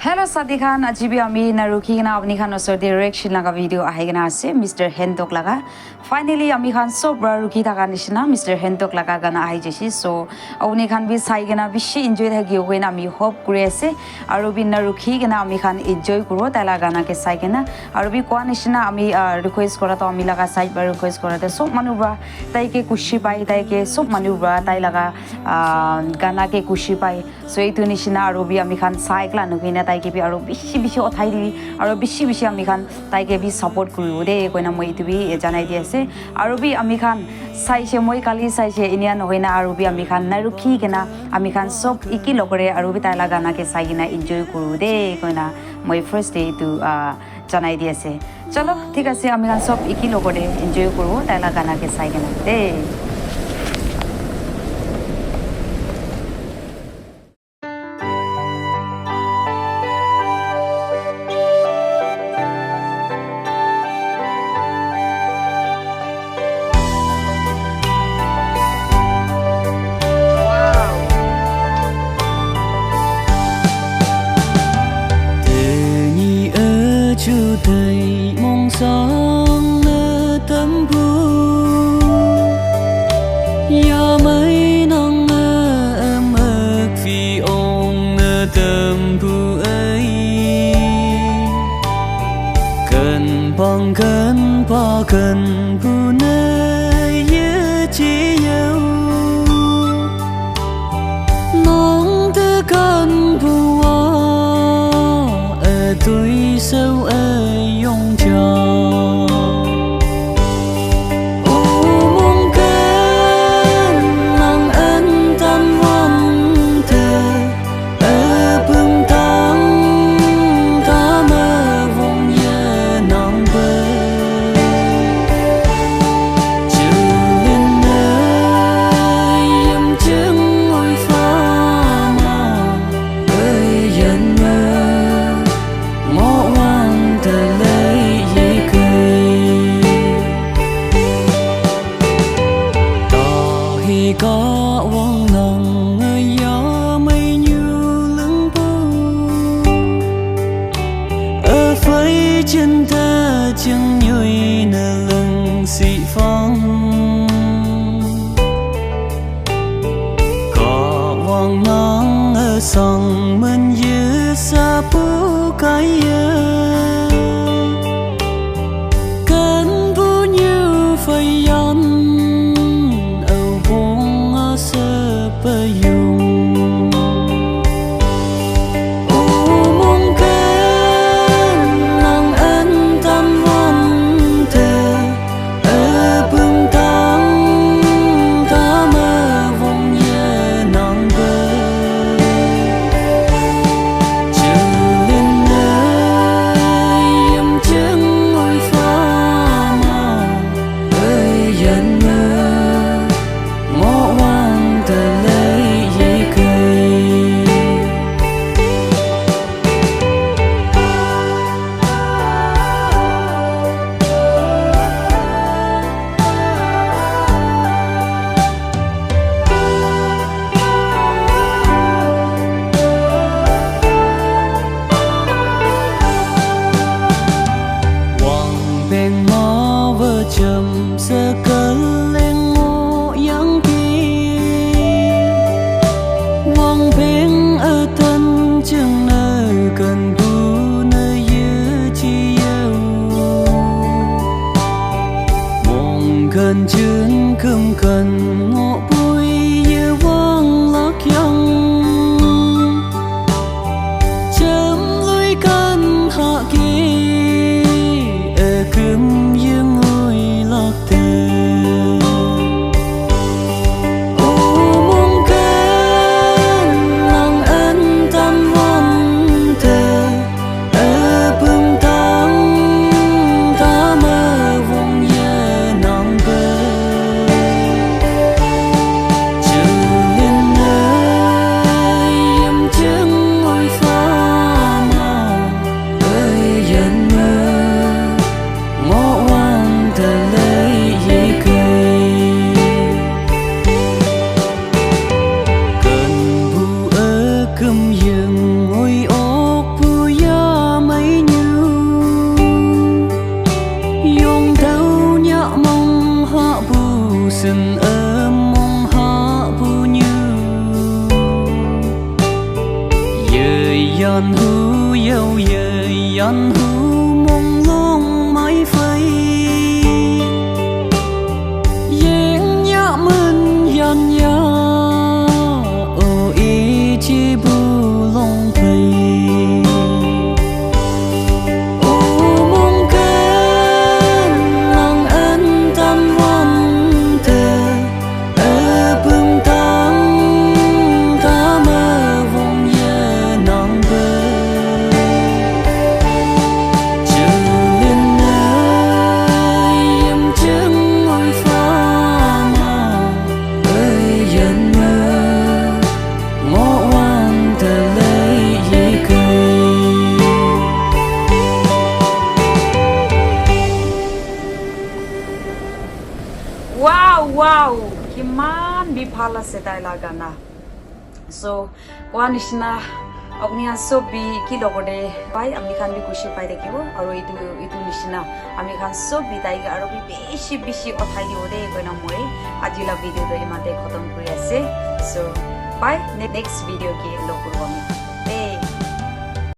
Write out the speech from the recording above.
Hello Sadikan ajibi ami naruki na apni khan osor direction laga video ahegena ase Mr. Hendok laga finally ami khan sob ruki thaka nishina Mr. Hendok laga gana ahi jeshi so apni khan bi sai gena bishi enjoy thagi hoina ami hope kuri ase aru bi naruki gena ami khan enjoy kuro taila gana ke sai gena aru bi kwa nishina ami request kora to ami laga side ba request kora te sob manu ba tai ke kushi pai tai ke sob manu ba tai laga gana ke kushi pai so etu nishina aru bi ami khan sai kla nuhina tai ke bi aru bishi othai di aru bishi ami khan tai ke bi support kuru de koina moi etu bi janai di ase aru bi ami khan sai she moi kali sai she inia nohina aru bi ami khan naruki gena ami khan sob iki lokore aru bi tai la gana ke sai gena enjoy kuru de koina moi first day to janai di ase chalo thik ase ami khan sob iki lokore enjoy kuru tai la gana ke sai gena de đầy mong sáng nơ tâm bu ya mấy nắng ấm ức vì ông nơ tâm bu ấy cần bằng cần ba cần bu nơi nhớ chỉ yêu nắng từ cần bu ở tuổi sâu用脚。có vong lòng ơi gió mây như lưng bù ở phía chân ta chẳng nhoi nở lưng xị phong có vong nắng ở sông mình như xa bù cái cơn bù như phơi yon payung mong kén nàng ân tâm vong thề ở bưng tăng ta mơ vong nhẹ nàng bơ yan hu yêu ye yan hu mong long mãi phai yên nhã mình yan ya ô ý chi bu long thầy Wow, kiman biphala setai lagana. So, wanishna agniya sobi kilogode pai ami khan bi kushi pai dekibo aro itu nishna ami khan sobi tai ga aro bi beshi othai di ode koina moi ajila video do imate khatam kuri ase. So, bye next video ke log koru ami.